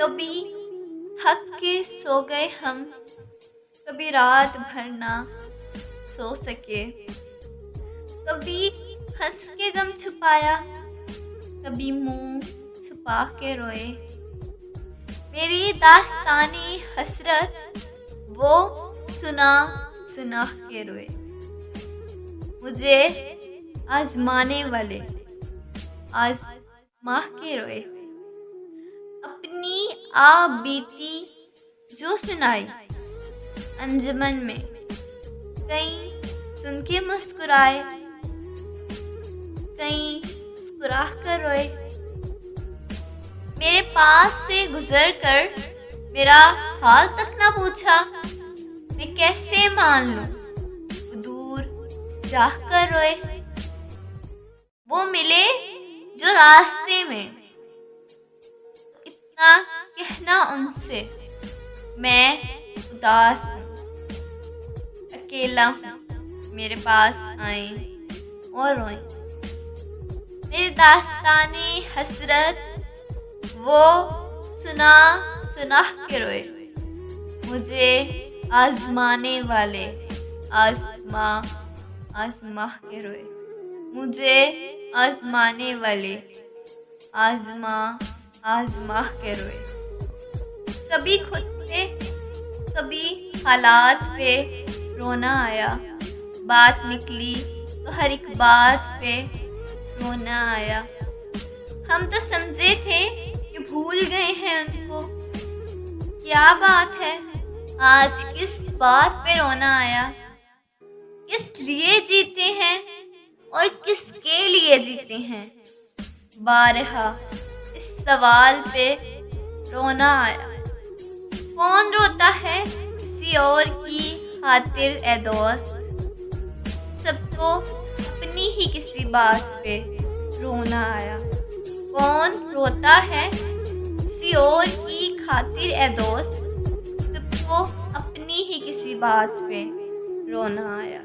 कभी थक के सो गए हम, कभी रात भर ना सो सके, कभी हंस के गम छुपाया, कभी मुंह छुपा के रोए। मेरी दास्तानी हसरत वो सुना सुना के रोए। मुझे आजमाने वाले आजमा के रोए। अपनी आ बीती जो सुनाई अंजुमन में, कहीं सुन के मुस्कुराए, कहीं मुस्कुरा कर रोए। मेरे पास से गुजर कर मेरा हाल तक ना पूछा, मैं कैसे मान लूं वो दूर जाकर रोए। वो मिले जो रास्ते में, इतना कहना उनसे मैं उदास हूँ, अकेला हूँ, मेरे पास आए और रोए। मेरी दास्ताने हसरत वो सुना सुना के रोए। मुझे आजमाने वाले आजमा के रोए। मुझे आजमाने वाले आजमा के रोए। कभी खुद पे, कभी हालात पे रोना आया। बात निकली तो हर एक बात पे रोना आया। हम तो समझे थे कि भूल गए हैं उनको, क्या बात है आज किस बात पे रोना आया। किस लिए जीते हैं और किसके लिए जीते हैं, बारहा इस सवाल पे रोना आया। कौन रोता है किसी और की खातिर ए दोस्त, सबको अपनी ही किसी बात पे रोना आया। कौन रोता है किसी और की खातिर ए दोस्त, सबको अपनी ही किसी बात पे रोना आया।